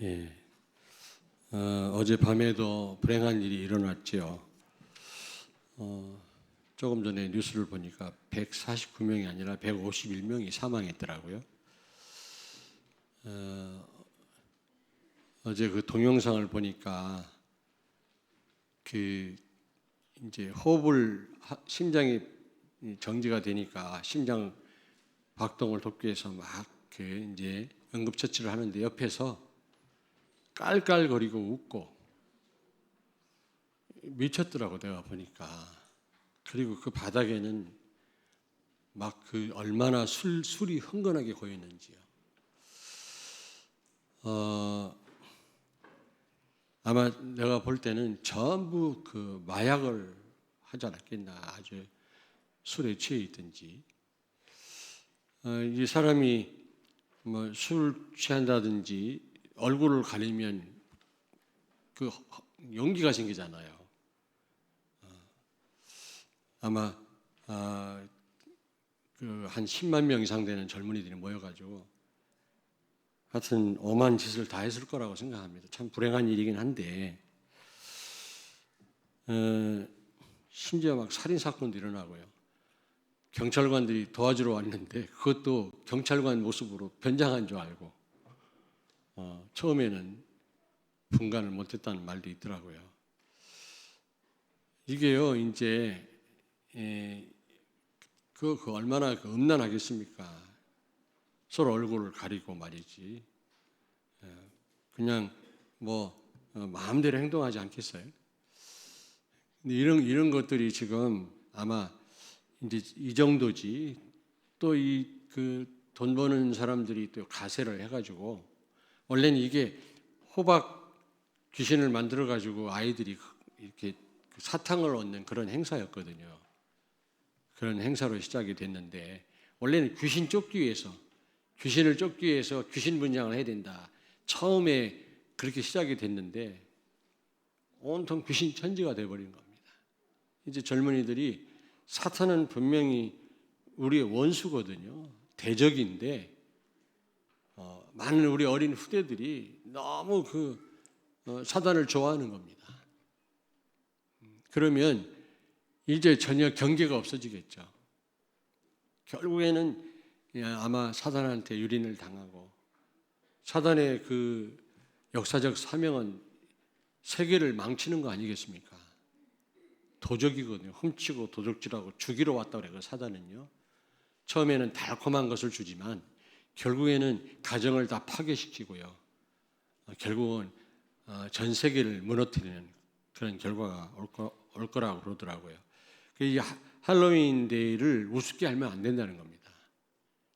예, 어젯밤에도 불행한 일이 일어났지요. 조금 전에 뉴스를 보니까 149명이 아니라 151명이 사망했더라고요. 어제 그 동영상을 보니까 그 이제 심장이 정지가 되니까 심장 박동을 돕기 위해서 막 그 이제 응급처치를 하는데 옆에서 깔깔거리고 웃고 미쳤더라고 내가 보니까. 그리고 그 바닥에는 막 그 얼마나 술이 흥건하게 고였는지요. 아마 내가 볼 때는 전부 그 마약을 하지 않았겠나. 아주 술에 취해 있든지. 이 사람이 뭐 술 취한다든지 얼굴을 가리면 그 연기가 생기잖아요. 아마 그 한 10만 명 이상 되는 젊은이들이 모여가지고 하여튼 오만 짓을 다 했을 거라고 생각합니다. 참 불행한 일이긴 한데 심지어 막 살인 사건도 일어나고요. 경찰관들이 도와주러 왔는데 그것도 경찰관 모습으로 변장한 줄 알고 처음에는 분간을 못했다는 말도 있더라고요. 이게요 이제 그 얼마나 그 음란하겠습니까? 서로 얼굴을 가리고 말이지. 그냥 뭐 마음대로 행동하지 않겠어요? 근데 이런 것들이 지금 아마 이제 이 정도지. 또 이 그 돈 버는 사람들이 또 가세를 해가지고 원래는 이게 호박 귀신을 만들어 가지고 아이들이 이렇게 사탕을 얻는 그런 행사였거든요. 그런 행사로 시작이 됐는데 원래는 귀신을 쫓기 위해서 귀신 분장을 해야 된다. 처음에 그렇게 시작이 됐는데 온통 귀신 천지가 돼버린 겁니다. 이제 젊은이들이 사탄은 분명히 우리의 원수거든요. 대적인데 많은 우리 어린 후대들이 너무 사단을 좋아하는 겁니다. 그러면 이제 전혀 경계가 없어지겠죠. 결국에는 아마 사단한테 유린을 당하고 사단의 그 역사적 사명은 세계를 망치는 거 아니겠습니까? 도적이거든요. 훔치고 도적질하고 죽이러 왔다고 그래요. 사단은요. 처음에는 달콤한 것을 주지만 결국에는 가정을 다 파괴시키고요. 결국은 전 세계를 무너뜨리는 그런 결과가 올 거라고 그러더라고요. 이 할로윈 데이를 우습게 알면 안 된다는 겁니다.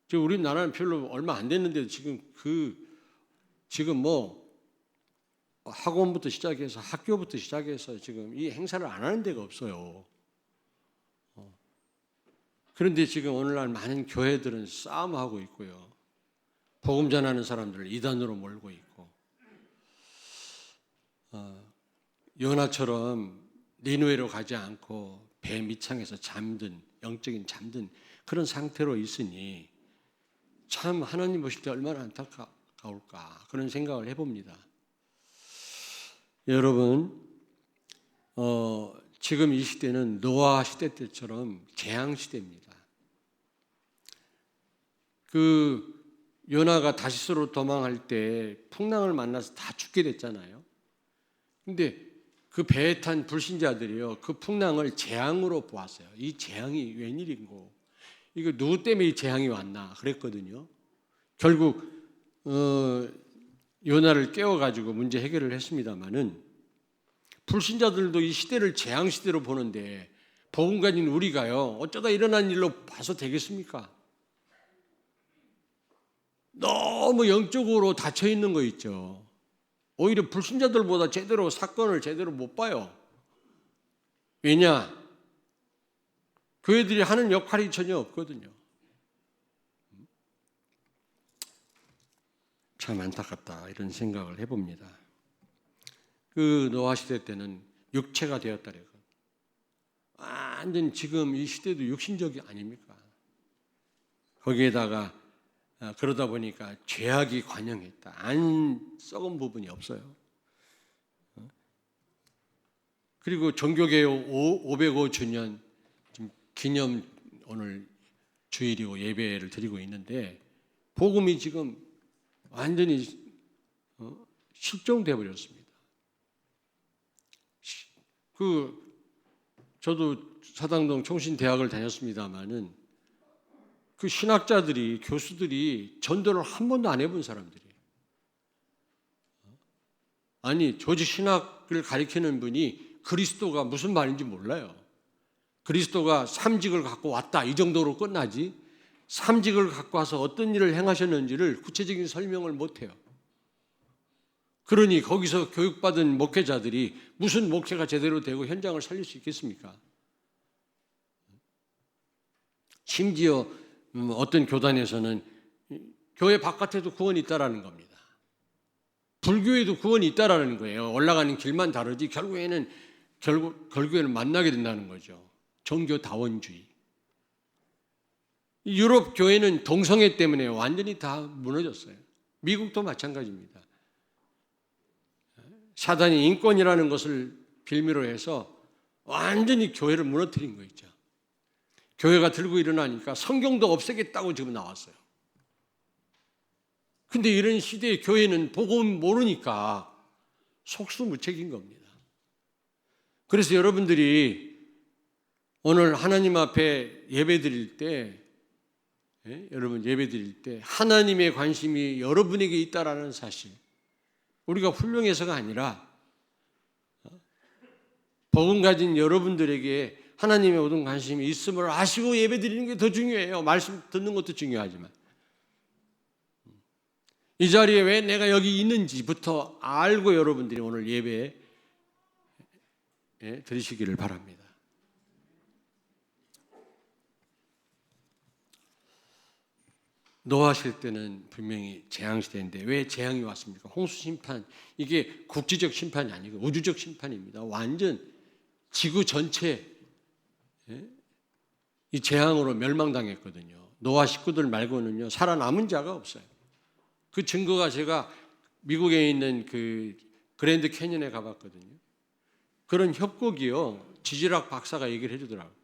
지금 우리나라는 별로 얼마 안 됐는데도 지금 뭐 학원부터 시작해서 학교부터 시작해서 지금 이 행사를 안 하는 데가 없어요. 그런데 지금 오늘날 많은 교회들은 싸움하고 있고요. 복음 전하는 사람들을 이단으로 몰고 있고 요나처럼 니느웨로 가지 않고 배 밑창에서 영적인 잠든 그런 상태로 있으니 참 하나님 보실 때 얼마나 안타까울까 그런 생각을 해봅니다. 여러분 지금 이 시대는 노아 시대 때처럼 재앙 시대입니다. 그 요나가 다시스로 도망할 때 풍랑을 만나서 다 죽게 됐잖아요. 근데 그 배에 탄 불신자들이요 그 풍랑을 재앙으로 보았어요. 이 재앙이 웬일인고 이거 누구 때문에 이 재앙이 왔나 그랬거든요. 결국 요나를 깨워가지고 문제 해결을 했습니다마는 불신자들도 이 시대를 재앙 시대로 보는데 복음 가진 우리가요 어쩌다 일어난 일로 봐서 되겠습니까? 너무 영적으로 닫혀 있는 거 있죠. 오히려 불신자들보다 사건을 제대로 못 봐요. 왜냐? 교회들이 하는 역할이 전혀 없거든요. 참 안타깝다 이런 생각을 해봅니다. 그 노아 시대 때는 육체가 되었다래요. 완전 지금 이 시대도 육신적이 아닙니까? 거기에다가 그러다 보니까 죄악이 관영했다. 안 썩은 부분이 없어요. 그리고 종교개혁 505주년 기념 오늘 주일이고 예배를 드리고 있는데 복음이 지금 완전히 실종돼 버렸습니다. 저도 사당동 총신대학을 다녔습니다마는 그 신학자들이 교수들이 전도를 한 번도 안 해본 사람들이에요. 아니 조직 신학을 가리키는 분이 그리스도가 무슨 말인지 몰라요. 그리스도가 삼직을 갖고 왔다 이 정도로 끝나지 삼직을 갖고 와서 어떤 일을 행하셨는지를 구체적인 설명을 못해요. 그러니 거기서 교육받은 목회자들이 무슨 목회가 제대로 되고 현장을 살릴 수 있겠습니까? 심지어 어떤 교단에서는 교회 바깥에도 구원이 있다라는 겁니다. 불교에도 구원이 있다라는 거예요. 올라가는 길만 다르지 결국에는 만나게 된다는 거죠. 종교다원주의. 유럽 교회는 동성애 때문에 완전히 다 무너졌어요. 미국도 마찬가지입니다. 사단이 인권이라는 것을 빌미로 해서 완전히 교회를 무너뜨린 거 있죠. 교회가 들고 일어나니까 성경도 없애겠다고 지금 나왔어요. 근데 이런 시대에 교회는 복음 모르니까 속수무책인 겁니다. 그래서 여러분들이 오늘 하나님 앞에 예배드릴 때 여러분 예배드릴 때 하나님의 관심이 여러분에게 있다라는 사실, 우리가 훌륭해서가 아니라 복음 가진 여러분들에게 하나님의 모든 관심이 있음을 아시고 예배드리는 게 더 중요해요. 말씀 듣는 것도 중요하지만 이 자리에 왜 내가 여기 있는지부터 알고 여러분들이 오늘 예배에 들으시기를 바랍니다. 노하실 때는 분명히 재앙시대인데 왜 재앙이 왔습니까? 홍수심판, 이게 국지적 심판이 아니고 우주적 심판입니다. 완전 지구 전체 이 재앙으로 멸망당했거든요. 노아 식구들 말고는요 살아남은 자가 없어요. 그 증거가 제가 미국에 있는 그 그랜드 캐니언에 가봤거든요. 그런 협곡이요 지질학 박사가 얘기를 해주더라고요.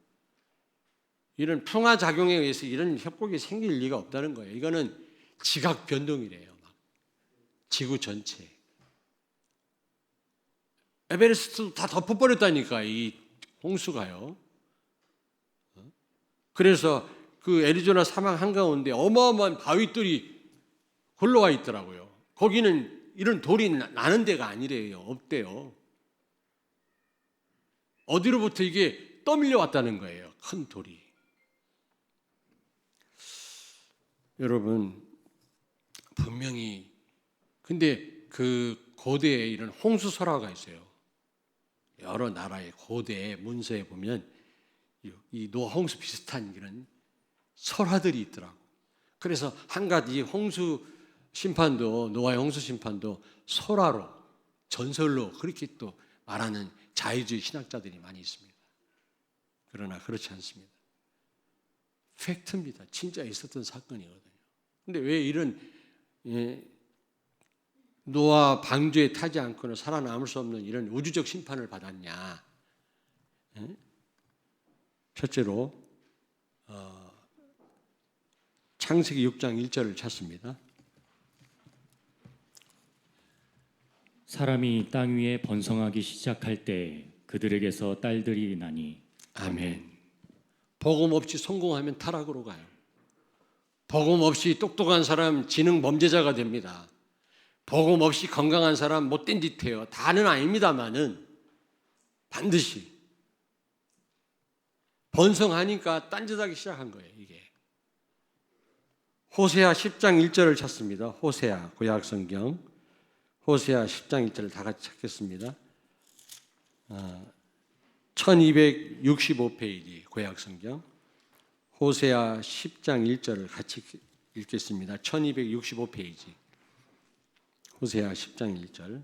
이런 풍화작용에 의해서 이런 협곡이 생길 리가 없다는 거예요. 이거는 지각 변동이래요. 막 지구 전체. 에베레스트도 다 덮어버렸다니까 이 홍수가요. 그래서 그 애리조나 사막 한가운데 어마어마한 바위들이 굴러와 있더라고요. 거기는 이런 돌이 나는 데가 아니래요. 없대요. 어디로부터 이게 떠밀려 왔다는 거예요. 큰 돌이. 여러분 분명히 근데 그 고대에 이런 홍수설화가 있어요. 여러 나라의 고대 문서에 보면 이 노아 홍수 비슷한 이런 설화들이 있더라고. 그래서 한 가지 홍수 심판도 노아의 홍수 심판도 설화로 전설로 그렇게 또 말하는 자유주의 신학자들이 많이 있습니다. 그러나 그렇지 않습니다. 팩트입니다. 진짜 있었던 사건이거든요. 근데 왜 이런 노아 방주에 타지 않고는 살아남을 수 없는 이런 우주적 심판을 받았냐? 첫째로 창세기 6장 1절을 찾습니다. 사람이 땅 위에 번성하기 시작할 때 그들에게서 딸들이 나니. 아멘. 복음 없이 성공하면 타락으로 가요. 복음 없이 똑똑한 사람 지능 범죄자가 됩니다. 복음 없이 건강한 사람 못된 짓 해요. 다는 아닙니다만은 반드시 번성하니까 딴짓하기 시작한 거예요. 이게 호세아 10장 1절을 찾습니다. 호세아 구약성경 호세아 10장 1절을 다 같이 찾겠습니다. 1265페이지 구약성경 호세아 10장 1절을 같이 읽겠습니다. 1265페이지 호세아 10장 1절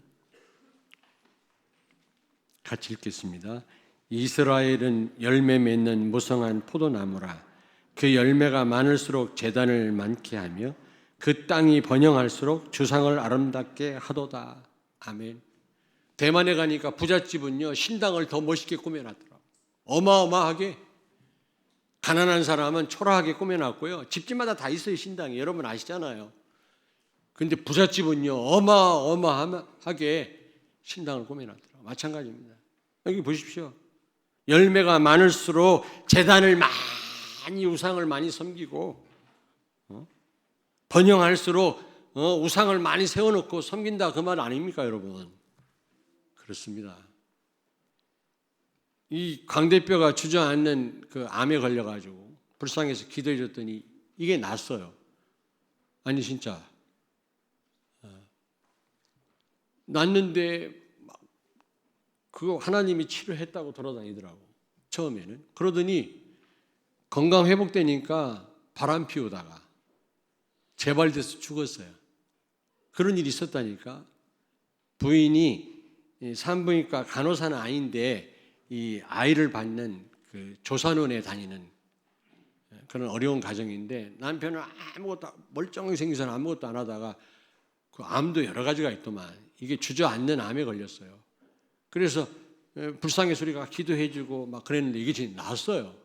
같이 읽겠습니다. 이스라엘은 열매 맺는 무성한 포도나무라. 그 열매가 많을수록 재단을 많게 하며 그 땅이 번영할수록 주상을 아름답게 하도다. 아멘. 대만에 가니까 부잣집은요 신당을 더 멋있게 꾸며놨더라고요. 어마어마하게. 가난한 사람은 초라하게 꾸며놨고요. 집집마다 다 있어요 신당이. 여러분 아시잖아요. 근데 부잣집은요 어마어마하게 신당을 꾸며놨더라고요. 마찬가지입니다. 여기 보십시오. 열매가 많을수록 제단을 많이 우상을 많이 섬기고 번영할수록 우상을 많이 세워놓고 섬긴다 그 말 아닙니까 여러분? 그렇습니다. 이 광대뼈가 주저앉는 그 암에 걸려가지고 불쌍해서 기도해 줬더니 이게 낫어요. 아니 진짜 낫는데 그거 하나님이 치료했다고 돌아다니더라고 처음에는. 그러더니 건강 회복되니까 바람 피우다가 재발돼서 죽었어요. 그런 일이 있었다니까. 부인이 산부인과 간호사는 아닌데 이 아이를 받는 그 조산원에 다니는 그런 어려운 가정인데 남편은 아무것도 멀쩡히 생겨서 아무것도 안 하다가 그 암도 여러 가지가 있더만 이게 주저앉는 암에 걸렸어요. 그래서 불쌍히 소리가 기도해주고 막 그랬는데 이게 지금 나았어요.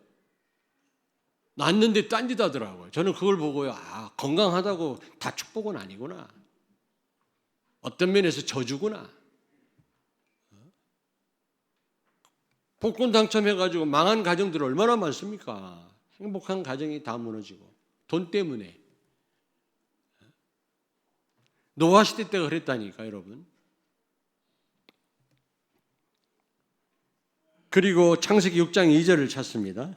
낫는데 딴짓 하더라고요. 저는 그걸 보고요. 아, 건강하다고 다 축복은 아니구나. 어떤 면에서 저주구나. 복권 당첨해가지고 망한 가정들 얼마나 많습니까? 행복한 가정이 다 무너지고 돈 때문에. 노아 시대 때가 그랬다니까 여러분. 그리고 창세기 6장 2절을 찾습니다.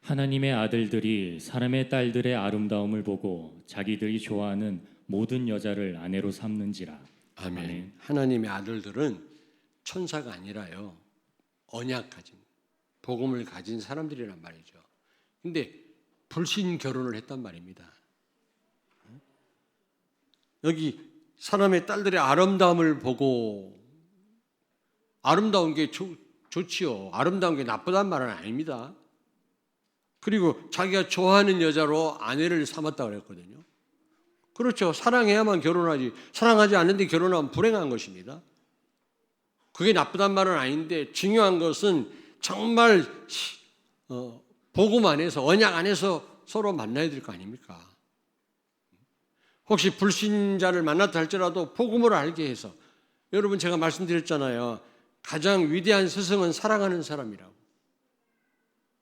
하나님의 아들들이 사람의 딸들의 아름다움을 보고 자기들이 좋아하는 모든 여자를 아내로 삼는지라. 아멘. 하나님의 아들들은 천사가 아니라요. 언약 가진, 복음을 가진 사람들이란 말이죠. 근데 불신 결혼을 했단 말입니다. 여기 사람의 딸들의 아름다움을 보고 아름다운 게 좋지요. 아름다운 게 나쁘단 말은 아닙니다. 그리고 자기가 좋아하는 여자로 아내를 삼았다 그랬거든요. 그렇죠. 사랑해야만 결혼하지. 사랑하지 않는데 결혼하면 불행한 것입니다. 그게 나쁘단 말은 아닌데 중요한 것은 정말 복음 안에서 언약 안에서 서로 만나야 될 거 아닙니까? 혹시 불신자를 만났다 할지라도 복음을 알게 해서 여러분 제가 말씀드렸잖아요. 가장 위대한 스승은 사랑하는 사람이라고.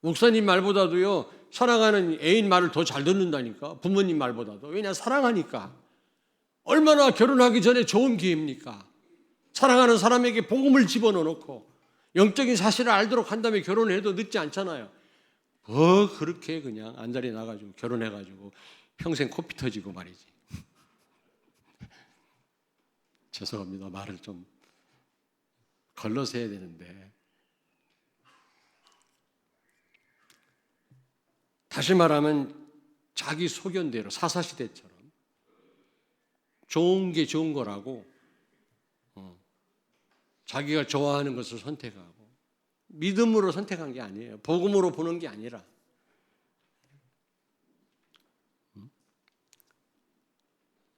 목사님 말보다도요 사랑하는 애인 말을 더 잘 듣는다니까. 부모님 말보다도. 왜냐 사랑하니까. 얼마나 결혼하기 전에 좋은 기회입니까? 사랑하는 사람에게 복음을 집어넣고 영적인 사실을 알도록 한 다음에 결혼을 해도 늦지 않잖아요. 뭐 그렇게 그냥 안달이 나가지고 결혼해가지고 평생 코피 터지고 말이지. 죄송합니다. 말을 좀 걸러서 해야 되는데. 다시 말하면 자기 소견대로 사사시대처럼 좋은 게 좋은 거라고 자기가 좋아하는 것을 선택하고 믿음으로 선택한 게 아니에요. 복음으로 보는 게 아니라.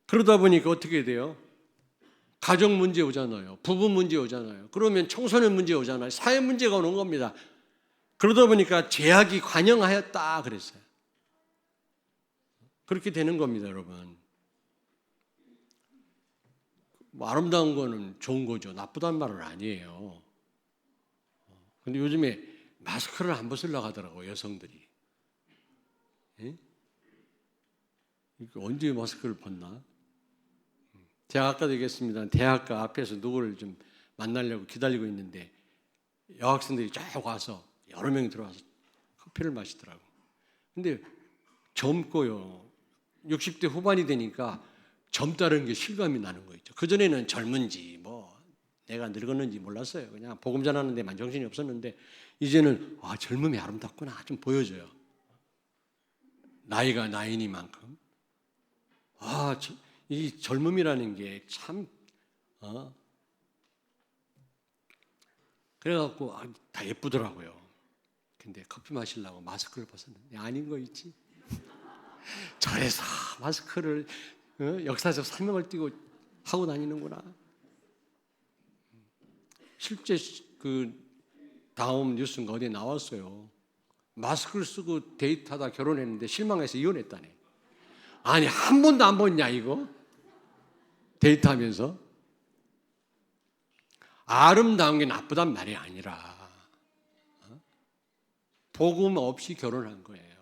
그러다 보니까 어떻게 돼요? 가정 문제 오잖아요. 부부 문제 오잖아요. 그러면 청소년 문제 오잖아요. 사회 문제가 오는 겁니다. 그러다 보니까 죄악이 관영하였다 그랬어요. 그렇게 되는 겁니다, 여러분. 뭐 아름다운 거는 좋은 거죠. 나쁘단 말은 아니에요. 근데 요즘에 마스크를 안 벗으려고 하더라고요, 여성들이. 예? 언제 마스크를 벗나? 제가 아까도 얘기했습니다. 대학가 앞에서 누구를 좀 만나려고 기다리고 있는데 여학생들이 쫙 와서 여러 명이 들어와서 커피를 마시더라고요. 근데 젊고요. 60대 후반이 되니까 젊다는 게 실감이 나는 거 있죠. 그전에는 젊은지 뭐 내가 늙었는지 몰랐어요. 그냥 복음 전하는 데만 정신이 없었는데 이제는 아, 젊음이 아름답구나 좀 보여져요. 나이가 나이니만큼. 아, 이 젊음이라는 게 참 그래갖고 다 예쁘더라고요. 근데 커피 마시려고 마스크를 벗었는데 아닌 거 있지? 저래서 마스크를 역사적 사명을 띠고 하고 다니는구나. 실제 그 다음 뉴스인가 어디에 나왔어요. 마스크를 쓰고 데이트하다 결혼했는데 실망해서 이혼했다네. 아니 한 번도 안 봤냐 이거? 데이트하면서 아름다운 게 나쁘단 말이 아니라 복음 없이 결혼한 거예요.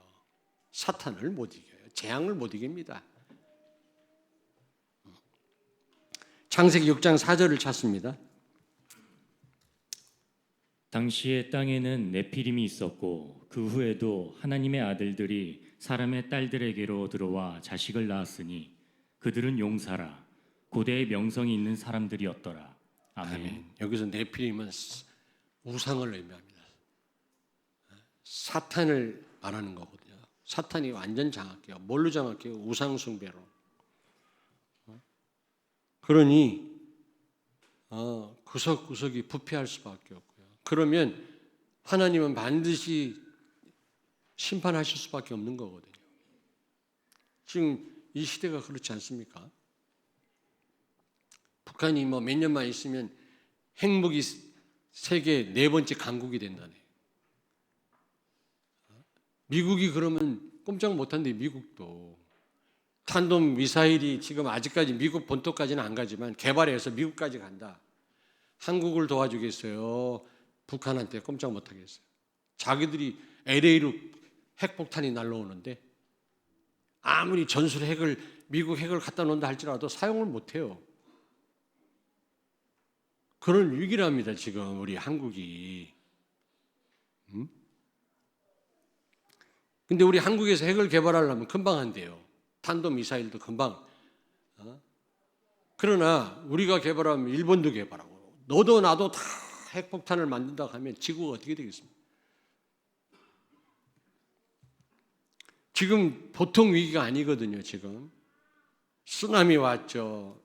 사탄을 못 이겨요. 재앙을 못 이깁니다. 창세기 6장 4절을 찾습니다. 당시에 땅에는 네피림이 있었고 그 후에도 하나님의 아들들이 사람의 딸들에게로 들어와 자식을 낳았으니 그들은 용사라 고대의 명성이 있는 사람들이었더라. 아멘. 아멘. 여기서 네피림은 우상을 의미합니다. 사탄을 말하는 거거든요. 사탄이 완전 장악해요. 뭘로 장악해요? 우상 숭배로. 그러니 구석구석이 부패할 수밖에 없고요. 그러면 하나님은 반드시 심판하실 수밖에 없는 거거든요. 지금 이 시대가 그렇지 않습니까? 북한이 뭐 몇 년만 있으면 핵무기 세계 4번째 강국이 된다네. 미국이 그러면 꼼짝 못한데 미국도 탄도 미사일이 지금 아직까지 미국 본토까지는 안 가지만 개발해서 미국까지 간다. 한국을 도와주겠어요? 북한한테 꼼짝 못하겠어요. 자기들이 LA로 핵폭탄이 날라오는데 아무리 전술 핵을 미국 핵을 갖다 놓는다 할지라도 사용을 못해요. 그런 위기랍니다 지금 우리 한국이. 근데 우리 한국에서 핵을 개발하려면 금방 한대요. 탄도미사일도 금방. 그러나 우리가 개발하면 일본도 개발하고 너도 나도 다 핵폭탄을 만든다고 하면 지구가 어떻게 되겠습니까? 지금 보통 위기가 아니거든요. 지금 쓰나미 왔죠.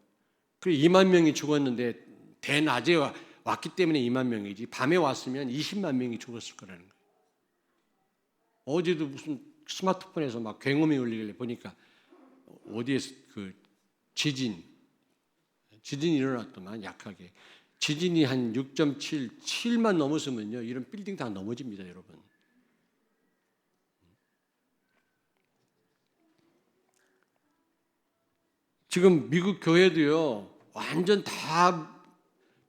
그리고 2만 명이 죽었는데 대낮에 왔기 때문에 2만 명이지 밤에 왔으면 20만 명이 죽었을 거라는 거예요. 어제도 무슨 스마트폰에서 막 굉음이 울리길래 보니까 어디에서 그 지진이 일어났더만 약하게 지진이 한 6.7, 7만 넘었으면요 이런 빌딩 다 넘어집니다, 여러분. 지금 미국 교회도요 완전 다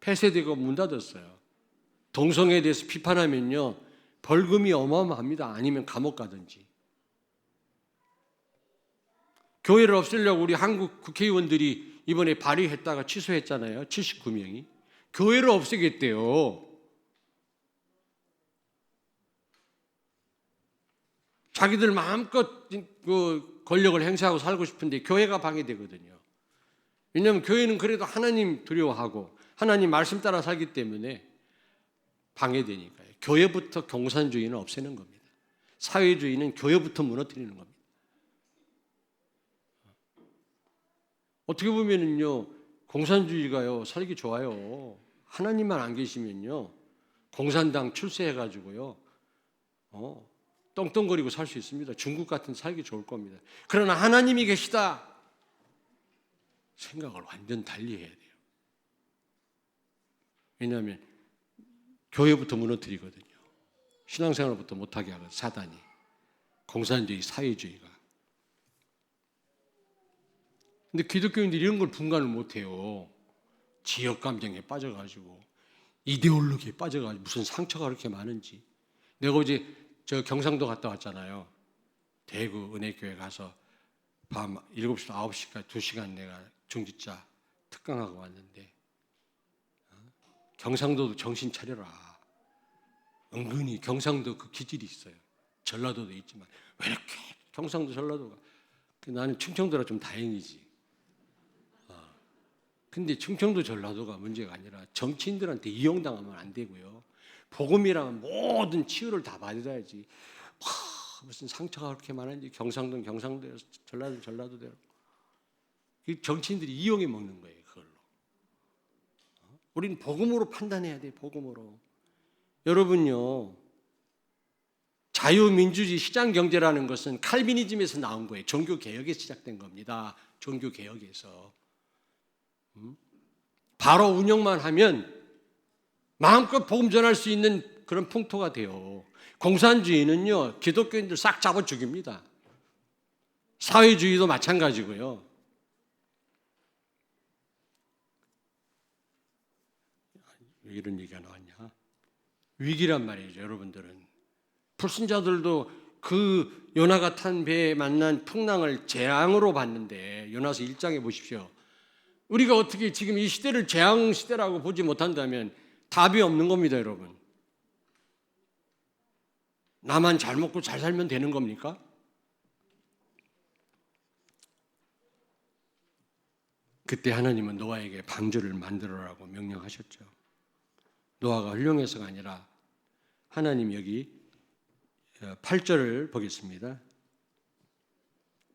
폐쇄되고 문 닫았어요. 동성애에 대해서 비판하면요 벌금이 어마어마합니다. 아니면 감옥 가든지. 교회를 없애려고 우리 한국 국회의원들이 이번에 발의했다가 취소했잖아요. 79명이. 교회를 없애겠대요. 자기들 마음껏 그 권력을 행사하고 살고 싶은데 교회가 방해되거든요. 왜냐하면 교회는 그래도 하나님 두려워하고 하나님 말씀 따라 살기 때문에 방해되니까요. 교회부터 공산주의는 없애는 겁니다. 사회주의는 교회부터 무너뜨리는 겁니다. 어떻게 보면은요, 공산주의가요, 살기 좋아요. 하나님만 안 계시면요, 공산당 출세해가지고요, 떵떵거리고 살 수 있습니다. 중국 같은 살기 좋을 겁니다. 그러나 하나님이 계시다. 생각을 완전 달리 해야 돼요. 왜냐하면 교회부터 무너뜨리거든요. 신앙생활부터 못하게 하거든요. 사단이. 공산주의, 사회주의가. 근데 기독교인들이 이런 걸 분간을 못해요. 지역 감정에 빠져가지고 이데올로기에 빠져가지고 무슨 상처가 그렇게 많은지. 내가 어제 저 경상도 갔다 왔잖아요. 대구 은혜교회 가서 밤 7시, 9시까지 2시간 내가 중지자 특강하고 왔는데 경상도도 정신 차려라. 은근히 경상도 그 기질이 있어요. 전라도도 있지만 왜 이렇게 경상도 전라도가 나는 충청도라 좀 다행이지. 근데 충청도 전라도가 문제가 아니라 정치인들한테 이용당하면 안 되고요. 복음이라면 모든 치유를 다 받아야지. 무슨 상처가 그렇게 많은지 경상도는 경상도대로 전라도는 전라도대로. 정치인들이 이용해 먹는 거예요. 그걸로. 우리는 복음으로 판단해야 돼요. 복음으로. 여러분요. 자유민주주의 시장경제라는 것은 칼비니즘에서 나온 거예요. 종교개혁에서 시작된 겁니다. 종교개혁에서. 바로 운영만 하면 마음껏 복음 전할 수 있는 그런 풍토가 돼요. 공산주의는요, 기독교인들 싹 잡아 죽입니다. 사회주의도 마찬가지고요. 왜 이런 얘기가 나왔냐? 위기란 말이죠, 여러분들은. 불신자들도 그 요나가 탄 배에 만난 풍랑을 재앙으로 봤는데, 요나서 1장에 보십시오. 우리가 어떻게 지금 이 시대를 재앙 시대라고 보지 못한다면 답이 없는 겁니다, 여러분. 나만 잘 먹고 잘 살면 되는 겁니까? 그때 하나님은 노아에게 방주를 만들어라고 명령하셨죠. 노아가 훌륭해서가 아니라 하나님 여기 8절을 보겠습니다.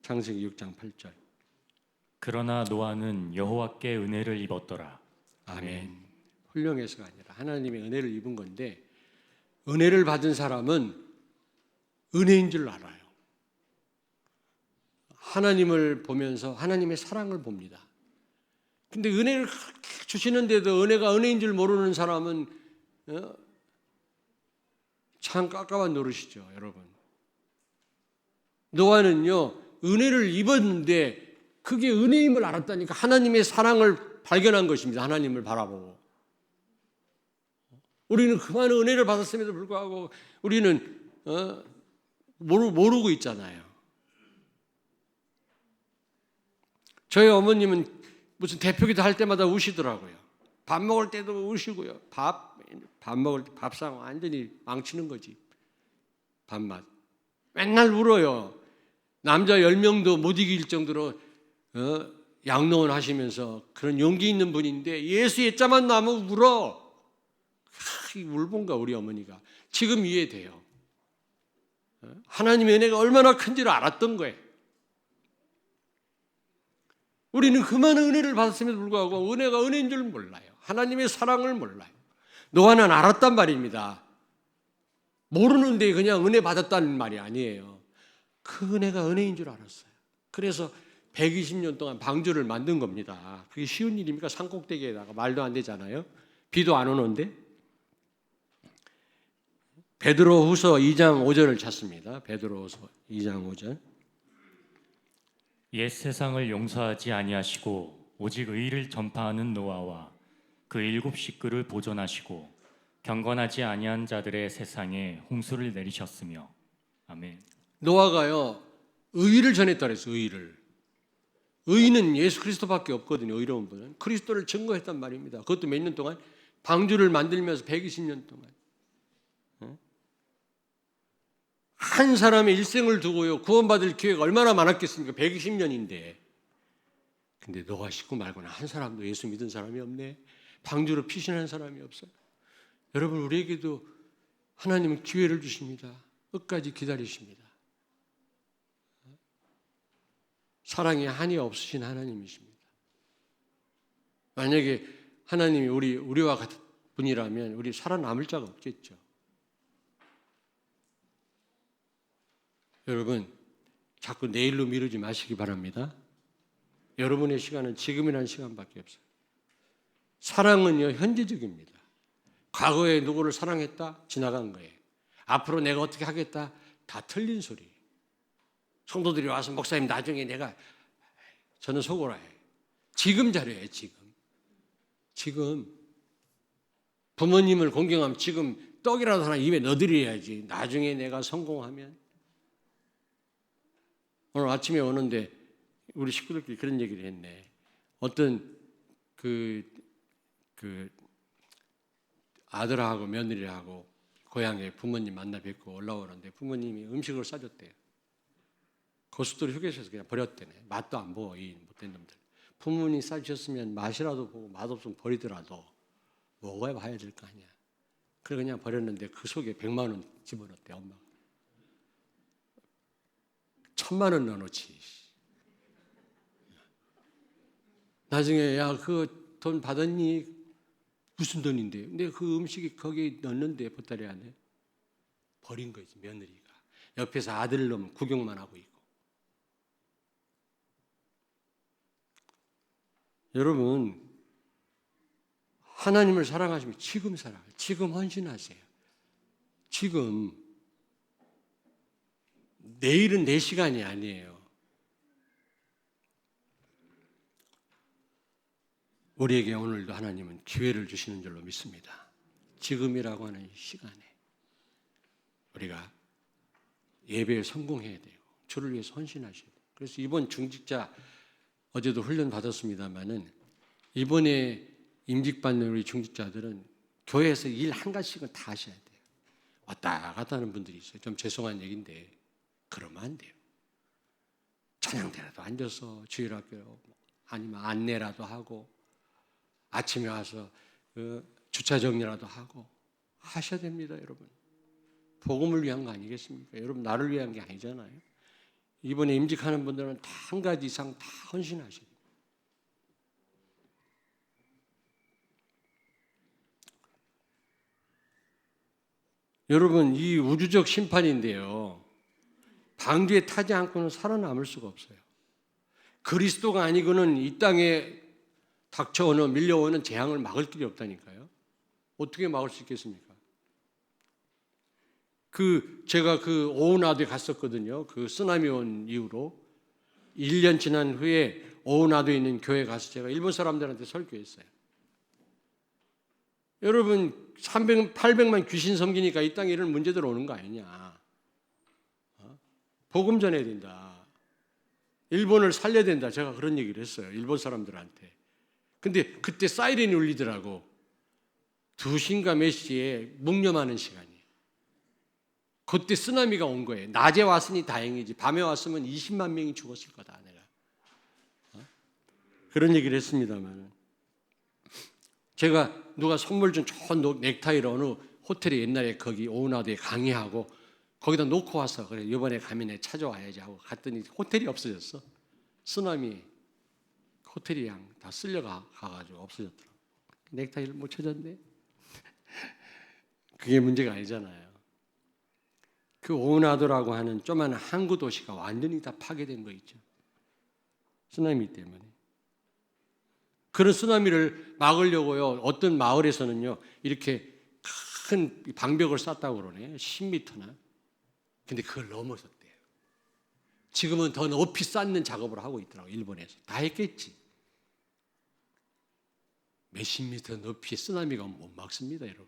창세기 6장 8절. 그러나 노아는 여호와께 은혜를 입었더라. 아멘. 훌륭해서가 아니라 하나님의 은혜를 입은 건데, 은혜를 받은 사람은 은혜인 줄 알아요. 하나님을 보면서 하나님의 사랑을 봅니다. 근데 은혜를 주시는데도 은혜가 은혜인 줄 모르는 사람은 참 깝깝한 노릇이죠, 여러분. 노아는요, 은혜를 입었는데 그게 은혜임을 알았다니까 하나님의 사랑을 발견한 것입니다. 하나님을 바라보고. 우리는 그 많은 은혜를 받았음에도 불구하고 우리는 모르고 있잖아요. 저희 어머님은 무슨 대표기도 할 때마다 우시더라고요. 밥 먹을 때도 우시고요. 밥 먹을 때 밥상 완전히 망치는 거지. 밥맛. 맨날 울어요. 남자 10명도 못 이길 정도로 양로원 하시면서 그런 용기 있는 분인데 예수 예자만 나면 울어. 울본가 우리 어머니가. 지금 이해돼요. 하나님의 은혜가 얼마나 큰지를 알았던 거예요. 우리는 그 많은 은혜를 받았음에도 불구하고 은혜가 은혜인 줄 몰라요. 하나님의 사랑을 몰라요. 노아는 알았단 말입니다. 모르는데 그냥 은혜 받았다는 말이 아니에요. 그 은혜가 은혜인 줄 알았어요. 그래서 120년 동안 방주를 만든 겁니다. 그게 쉬운 일입니까? 산꼭대기에다가 말도 안 되잖아요. 비도 안 오는데. 베드로후서 2장 5절을 찾습니다. 베드로후서 2장 5절. 옛 세상을 용서하지 아니하시고 오직 의를 전파하는 노아와 그 7 식구를 보존하시고 경건하지 아니한 자들의 세상에 홍수를 내리셨으며. 아멘. 노아가요, 의를 전했다 그랬어요. 의를. 의는 예수 그리스도밖에 없거든요. 의로운 분은. 그리스도를 증거했단 말입니다. 그것도 몇 년 동안 방주를 만들면서 120년 동안. 한 사람의 일생을 두고요, 구원받을 기회가 얼마나 많았겠습니까? 120년인데. 근데 노아 식구 말고는 한 사람도 예수 믿은 사람이 없네. 방주로 피신한 사람이 없어요. 여러분, 우리에게도 하나님은 기회를 주십니다. 끝까지 기다리십니다. 사랑에 한이 없으신 하나님이십니다. 만약에 하나님이 우리와 같은 분이라면 우리 살아남을 자가 없겠죠. 여러분, 자꾸 내일로 미루지 마시기 바랍니다. 여러분의 시간은 지금이라는 시간밖에 없어요. 사랑은요, 현재적입니다. 과거에 누구를 사랑했다? 지나간 거예요. 앞으로 내가 어떻게 하겠다? 다 틀린 소리. 성도들이 와서 목사님 나중에 저는 속으로 해요. 지금 잘해요, 지금. 부모님을 공경하면 지금 떡이라도 하나 입에 넣어드려야지. 나중에 내가 성공하면. 오늘 아침에 오는데 우리 식구들끼리 그런 얘기를 했네. 어떤 그 아들하고 며느리하고 고향에 부모님 만나 뵙고 올라오는데 부모님이 음식을 싸줬대요. 고속도로 휴게소에서 그냥 버렸대네. 맛도 안 보고, 이 못된 놈들. 부모님이 싸주셨으면 맛이라도 보고 맛없으면 버리더라도 먹어야 봐야 될 거 아니야. 그래 그냥 버렸는데 그 속에 100만 원 집어넣었대, 엄마가. 1000만 원 넣어놓지. 나중에 야, 그 돈 받았니? 무슨 돈인데? 근데 그 음식이 거기에 넣었는데 보따리 안에 버린 거지, 며느리가. 옆에서 아들놈 구경만 하고 있고. 여러분, 하나님을 사랑하시면 지금 사랑하세요. 지금 헌신하세요. 지금. 내일은 내 시간이 아니에요. 우리에게 오늘도 하나님은 기회를 주시는 줄로 믿습니다. 지금이라고 하는 시간에 우리가 예배에 성공해야 되고 주를 위해서 헌신하셔야 돼요. 그래서 이번 중직자 어제도 훈련 받았습니다마는 이번에 임직받는 우리 중직자들은 교회에서 일 한 가지씩은 다 하셔야 돼요. 왔다 갔다 하는 분들이 있어요. 좀 죄송한 얘기인데 그러면 안 돼요. 저녁 때라도 앉아서 주일학교 아니면 안내라도 하고 아침에 와서 주차 정리라도 하고 하셔야 됩니다, 여러분. 복음을 위한 거 아니겠습니까? 여러분 나를 위한 게 아니잖아요. 이번에 임직하는 분들은 다 한 가지 이상 다 헌신하셔야 돼요. 여러분 이 우주적 심판인데요. 방주에 타지 않고는 살아남을 수가 없어요. 그리스도가 아니고는 이 땅에 닥쳐오는 밀려오는 재앙을 막을 길이 없다니까요. 어떻게 막을 수 있겠습니까? 제가 오우나도에 갔었거든요. 쓰나미 온 이후로 1년 지난 후에 오우나도에 있는 교회 가서 제가 일본 사람들한테 설교했어요. 여러분 800만 귀신 섬기니까 이 땅에 이런 문제들 오는 거 아니냐. 복음 전해야 된다. 일본을 살려야 된다. 제가 그런 얘기를 했어요. 일본 사람들한테. 근데 그때 사이렌이 울리더라고. 2시인가 몇 시에 묵념하는 시간이에요. 그때 쓰나미가 온 거예요. 낮에 왔으니 다행이지. 밤에 왔으면 20만 명이 죽었을 거다. 내가 그런 얘기를 했습니다만, 제가 누가 선물 준 좋은 넥타이를 어느 호텔에 옛날에 거기 오우나도에 강의하고 거기다 놓고 와서 그래 이번에 가면 내 찾아와야지 하고 갔더니 호텔이 없어졌어. 쓰나미 호텔이 그냥 다 쓸려가가지고 없어졌더라고. 넥타이를 못 찾았네. 그게 문제가 아니잖아요. 오우나도라고 하는 조그마한 항구 도시가 완전히 다 파괴된 거 있죠. 쓰나미 때문에. 그런 쓰나미를 막으려고요. 어떤 마을에서는요 이렇게 큰 방벽을 쌌다고 그러네. 10m나. 근데 그걸 넘어섰대요. 지금은 더 높이 쌓는 작업을 하고 있더라고요. 일본에서. 다 했겠지. 몇십 미터 높이의 쓰나미가 못 막습니다, 여러분.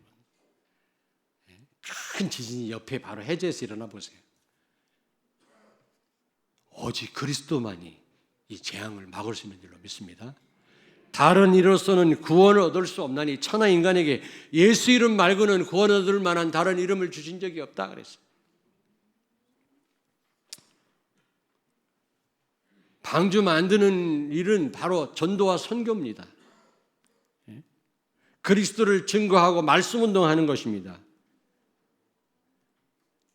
큰 지진이 옆에 바로 해저에서 일어나 보세요. 오직 그리스도만이 이 재앙을 막을 수 있는 줄로 믿습니다. 다른 이로서는 구원을 얻을 수 없나니 천하 인간에게 예수 이름 말고는 구원 얻을 만한 다른 이름을 주신 적이 없다 그랬어요. 방주 만드는 일은 바로 전도와 선교입니다. 그리스도를 증거하고 말씀 운동하는 것입니다.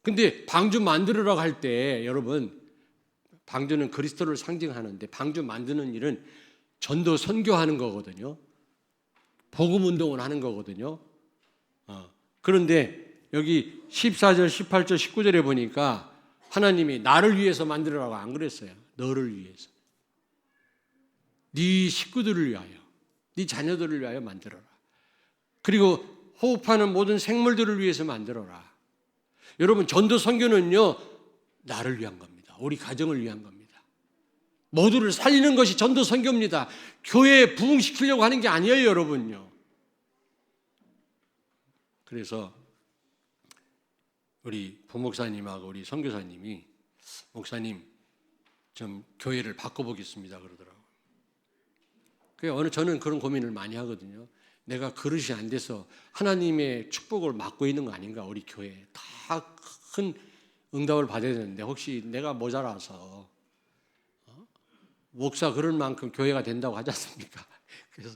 근데 방주 만들으라고 할 때 여러분, 방주는 그리스도를 상징하는데 방주 만드는 일은 전도 선교하는 거거든요. 복음 운동을 하는 거거든요. 그런데 여기 14절, 18절, 19절에 보니까 하나님이 나를 위해서 만들으라고 안 그랬어요. 너를 위해서. 네 식구들을 위하여, 네 자녀들을 위하여 만들어라. 그리고 호흡하는 모든 생물들을 위해서 만들어라. 여러분 전도 선교는요 나를 위한 겁니다. 우리 가정을 위한 겁니다. 모두를 살리는 것이 전도 선교입니다. 교회에 부흥시키려고 하는 게 아니에요, 여러분요. 그래서 우리 부목사님하고 우리 선교사님이 목사님 좀 교회를 바꿔보겠습니다 그러더라고요. 저는 그런 고민을 많이 하거든요. 내가 그릇이 안 돼서 하나님의 축복을 막고 있는 거 아닌가, 우리 교회에. 다 큰 응답을 받아야 되는데 혹시 내가 모자라서 목사 그럴 만큼 교회가 된다고 하지 않습니까? 그래서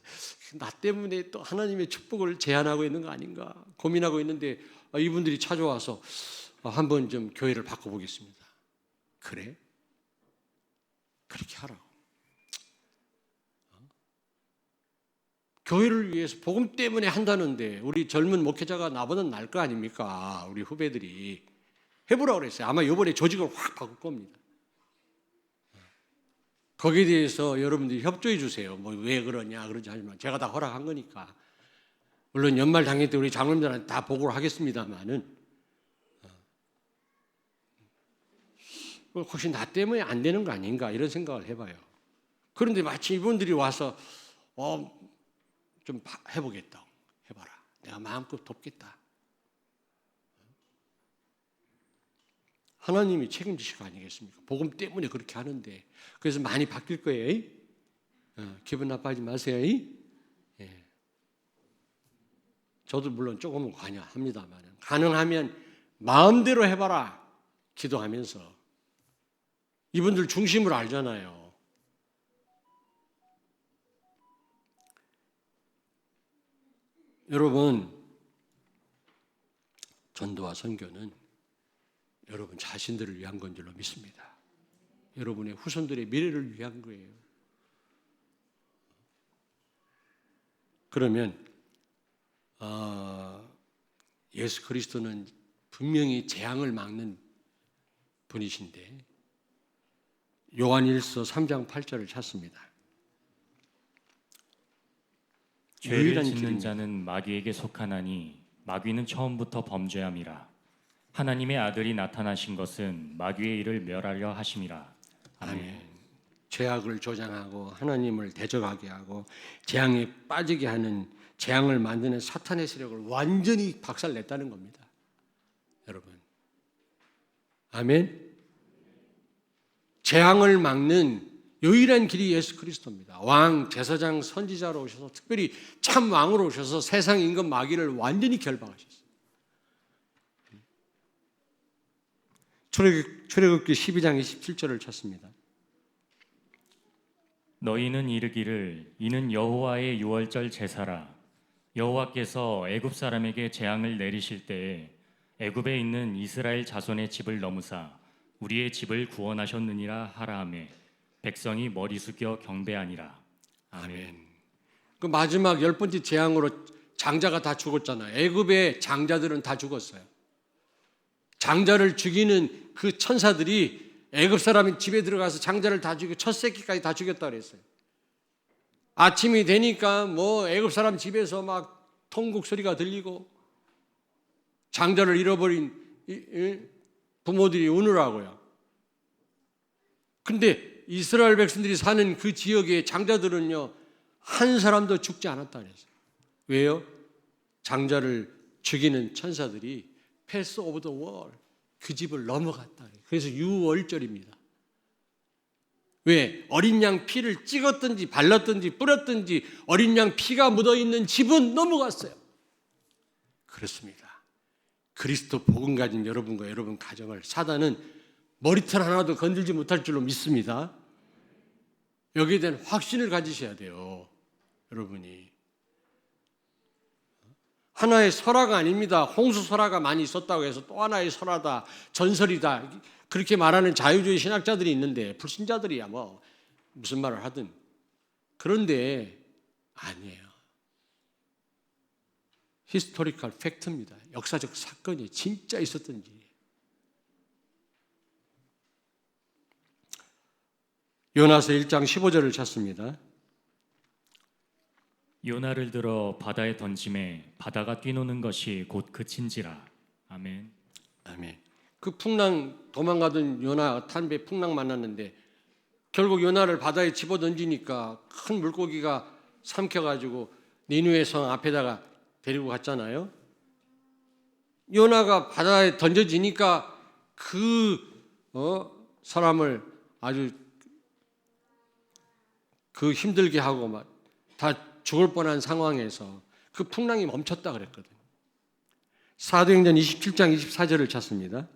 나 때문에 또 하나님의 축복을 제한하고 있는 거 아닌가 고민하고 있는데 이분들이 찾아와서 한번 좀 교회를 바꿔보겠습니다. 그래? 그렇게 하라고. 교회를 위해서 복음 때문에 한다는데 우리 젊은 목회자가 나보다 나을 거 아닙니까? 우리 후배들이 해보라고 그랬어요. 아마 이번에 조직을 확 바꿀 겁니다. 거기에 대해서 여러분들이 협조해 주세요. 뭐 왜 그러냐 그러지 하지만 제가 다 허락한 거니까. 물론 연말 당일 때 우리 장로님들한테 다 보고를 하겠습니다만은 혹시 나 때문에 안 되는 거 아닌가 이런 생각을 해봐요. 그런데 마치 이분들이 와서 좀 해보겠다. 해봐라. 내가 마음껏 돕겠다. 하나님이 책임지실 거 아니겠습니까? 복음 때문에 그렇게 하는데 그래서 많이 바뀔 거예요. 기분 나빠하지 마세요. 예. 저도 물론 조금은 관여합니다만 가능하면 마음대로 해봐라 기도하면서 이분들 중심을 알잖아요. 여러분 전도와 선교는 여러분 자신들을 위한 건 줄로 믿습니다. 여러분의 후손들의 미래를 위한 거예요. 그러면 예수 그리스도는 분명히 재앙을 막는 분이신데 요한일서 3장 8절을 찾습니다. 죄를 짓는 자는 마귀에게 속하나니 마귀는 처음부터 범죄함이라. 하나님의 아들이 나타나신 것은 마귀의 일을 멸하려 하심이라. 아멘. 죄악을 조장하고 하나님을 대적하게 하고 재앙에 빠지게 하는 재앙을 만드는 사탄의 세력을 완전히 박살냈다는 겁니다. 여러분. 아멘. 재앙을 막는 유일한 길이 예수 그리스도입니다. 왕, 제사장, 선지자로 오셔서 특별히 참 왕으로 오셔서 세상 임금 마귀를 완전히 결박하셨어요. 출애굽기 12장 27절을 찾습니다. 너희는 이르기를 이는 여호와의 유월절 제사라. 여호와께서 애굽 사람에게 재앙을 내리실 때에 애굽에 있는 이스라엘 자손의 집을 넘으사 우리의 집을 구원하셨느니라 하라 하매 백성이 머리 숙여 경배하니라. 아멘. 그 마지막 10번째 재앙으로 장자가 다 죽었잖아요. 애굽의 장자들은 다 죽었어요. 장자를 죽이는 그 천사들이 애굽 사람이 집에 들어가서 장자를 다 죽이고 첫 새끼까지 다 죽였다 그랬어요. 아침이 되니까 뭐 애굽 사람 집에서 막 통곡 소리가 들리고 장자를 잃어버린 부모들이 우느라고요. 근데 이스라엘 백성들이 사는 그 지역의 장자들은요 한 사람도 죽지 않았다 그랬어요. 왜요? 장자를 죽이는 천사들이 패스 오브 더 월 그 집을 넘어갔다. 그래서 유월절입니다. 왜? 어린 양 피를 찍었든지 발랐든지 뿌렸든지 어린 양 피가 묻어있는 집은 넘어갔어요. 그렇습니다. 그리스도 복음 가진 여러분과 여러분 가정을 사단은 머리털 하나도 건들지 못할 줄로 믿습니다. 여기에 대한 확신을 가지셔야 돼요. 여러분이. 하나의 설화가 아닙니다. 홍수 설화가 많이 있었다고 해서 또 하나의 설화다, 전설이다 그렇게 말하는 자유주의 신학자들이 있는데 불신자들이야 뭐 무슨 말을 하든 그런데 아니에요. 히스토리컬 팩트입니다. 역사적 사건이 진짜 있었던 일이에요. 요나서 1장 15절을 찾습니다. 요나를 들어 바다에 던짐에 바다가 뛰노는 것이 곧 그친지라. 아멘. 아멘. 그 풍랑 도망가던 요나 탄배 풍랑 만났는데 결국 요나를 바다에 집어 던지니까 큰 물고기가 삼켜가지고 니누의 성 앞에다가 데리고 갔잖아요. 요나가 바다에 던져지니까 그 사람을 아주 그 힘들게 하고 막 다 죽을 뻔한 상황에서 그 풍랑이 멈췄다 그랬거든요. 사도행전 27장 24절을 찾습니다.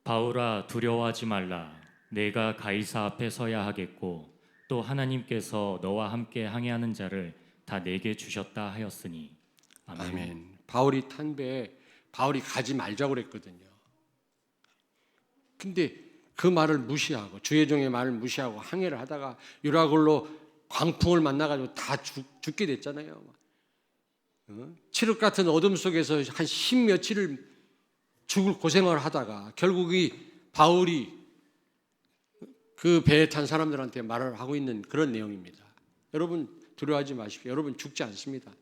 바울아 두려워하지 말라. 내가 가이사 앞에 서야 하겠고 또 하나님께서 너와 함께 항해하는 자를 다 내게 주셨다 하였으니. 아멘. 아멘. 바울이 탄배에 바울이 가지 말자고 그랬거든요. 근데 그 말을 무시하고 주의 종의 말을 무시하고 항해를 하다가 유라굴로 광풍을 만나가지고 다 죽게 됐잖아요. 칠흑 같은 어둠 속에서 한 10 며칠을 죽을 고생을 하다가 결국 이 바울이 그 배에 탄 사람들한테 말을 하고 있는 그런 내용입니다. 여러분 두려워하지 마십시오. 여러분 죽지 않습니다.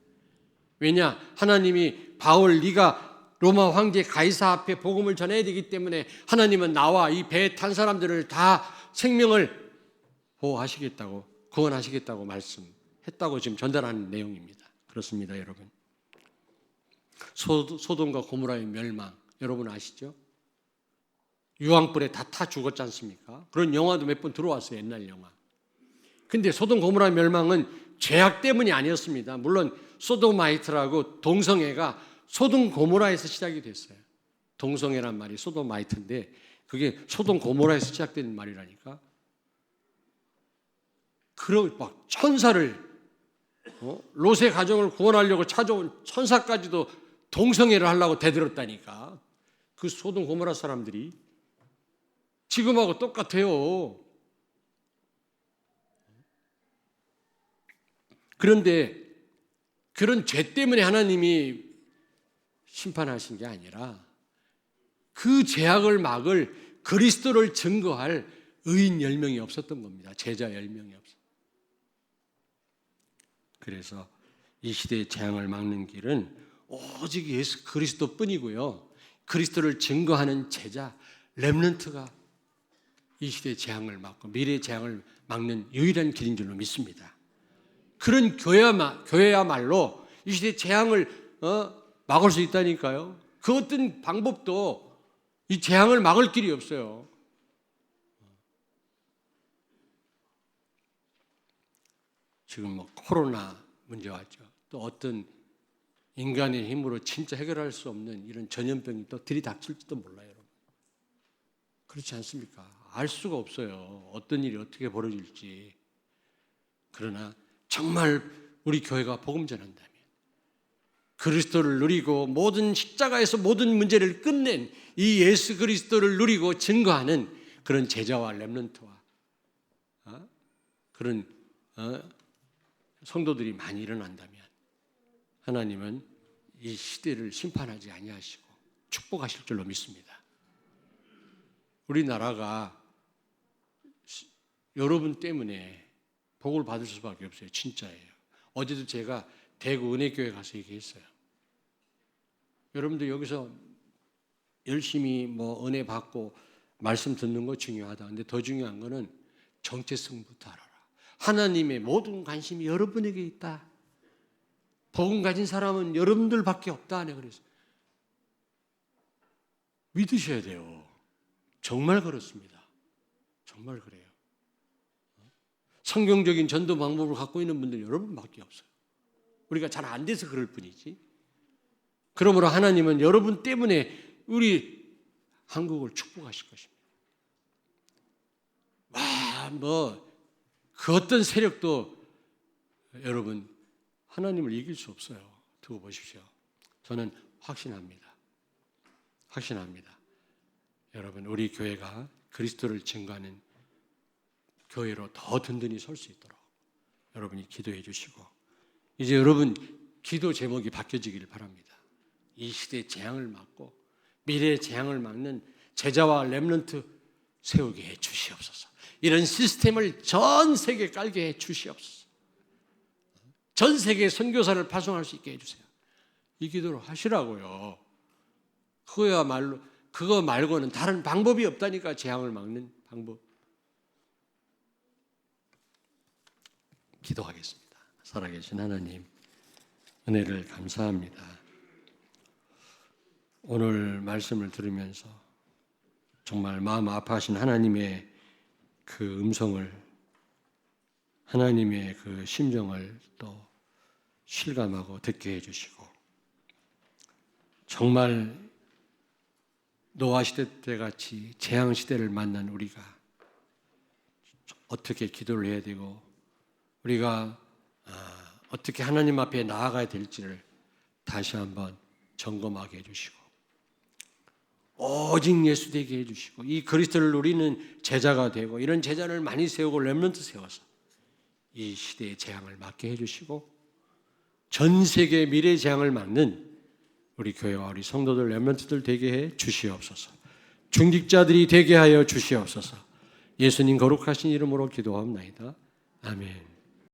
왜냐? 하나님이 바울 네가 로마 황제 가이사 앞에 복음을 전해야 되기 때문에 하나님은 나와 이 배에 탄 사람들을 다 생명을 보호하시겠다고 구원하시겠다고 말씀했다고 지금 전달하는 내용입니다. 그렇습니다, 여러분. 소돔과 고모라의 멸망 여러분 아시죠? 유황불에 다 타 죽었지 않습니까? 그런 영화도 몇 번 들어왔어요, 옛날 영화. 근데 소돔 고모라 멸망은 죄악 때문이 아니었습니다. 물론 소도마이트라고 동성애가 소돔 고모라에서 시작이 됐어요. 동성애란 말이 소도마이트인데 그게 소돔 고모라에서 시작된 말이라니까. 그런 막 천사를 롯의 가정을 구원하려고 찾아온 천사까지도 동성애를 하려고 대들었다니까. 그 소돔 고모라 사람들이 지금하고 똑같아요. 그런데 그런 죄 때문에 하나님이 심판하신 게 아니라 그 죄악을 막을 그리스도를 증거할 의인 10명이 없었던 겁니다. 제자 10명이 없었어요. 그래서 이 시대의 재앙을 막는 길은 오직 예수 그리스도뿐이고요. 그리스도를 증거하는 제자 렘넌트가 이 시대의 재앙을 막고 미래의 재앙을 막는 유일한 길인 줄로 믿습니다. 그런 교회야말로 이 시대의 재앙을 막을 수 있다니까요. 그 어떤 방법도 이 재앙을 막을 길이 없어요. 지금 뭐 코로나 문제 왔죠. 또 어떤 인간의 힘으로 진짜 해결할 수 없는 이런 전염병이 또 들이닥칠지도 몰라요, 여러분. 그렇지 않습니까? 알 수가 없어요. 어떤 일이 어떻게 벌어질지. 그러나 정말 우리 교회가 복음 전한다면 그리스도를 누리고 모든 십자가에서 모든 문제를 끝낸 이 예수 그리스도를 누리고 증거하는 그런 제자와 렘넌트와 그런 성도들이 많이 일어난다면 하나님은 이 시대를 심판하지 아니하시고 축복하실 줄로 믿습니다. 우리나라가 여러분 때문에 복을 받을 수밖에 없어요. 진짜예요. 어제도 제가 대구 은혜교회 가서 얘기했어요. 여러분들 여기서 열심히 뭐 은혜 받고 말씀 듣는 거 중요하다. 근데 더 중요한 거는 정체성부터 알아라. 하나님의 모든 관심이 여러분에게 있다. 복음 가진 사람은 여러분들밖에 없다. 내가 그래서 믿으셔야 돼요. 정말 그렇습니다. 정말 그래요. 성경적인 전도 방법을 갖고 있는 분들 여러분밖에 없어요. 우리가 잘 안 돼서 그럴 뿐이지. 그러므로 하나님은 여러분 때문에 우리 한국을 축복하실 것입니다. 그 어떤 세력도 여러분 하나님을 이길 수 없어요. 두고 보십시오. 저는 확신합니다. 여러분 우리 교회가 그리스도를 증거하는 교회로 더 든든히 설 수 있도록 여러분이 기도해 주시고 이제 여러분 기도 제목이 바뀌어지기를 바랍니다. 이 시대의 재앙을 막고 미래의 재앙을 막는 제자와 렘넌트 세우게 해 주시옵소서. 이런 시스템을 전 세계에 깔게 해 주시옵소서. 전 세계에 선교사를 파송할 수 있게 해주세요. 이 기도를 하시라고요. 그거 말고는 다른 방법이 없다니까. 재앙을 막는 방법. 기도하겠습니다. 살아계신 하나님, 은혜를 감사합니다. 오늘 말씀을 들으면서 정말 마음 아파하신 하나님의 그 음성을, 하나님의 그 심정을 또 실감하고 듣게 해주시고, 정말 노아 시대 때 같이 재앙 시대를 만난 우리가 어떻게 기도를 해야 되고 우리가 어떻게 하나님 앞에 나아가야 될지를 다시 한번 점검하게 해주시고 오직 예수 되게 해주시고 이 그리스도를 누리는 제자가 되고 이런 제자를 많이 세우고 렘넌트 세워서 이 시대의 재앙을 막게 해주시고 전 세계 미래 재앙을 막는 우리 교회와 우리 성도들, 렘넌트들 되게 해 주시옵소서. 중직자들이 되게 하여 주시옵소서. 예수님 거룩하신 이름으로 기도합나이다. 아멘.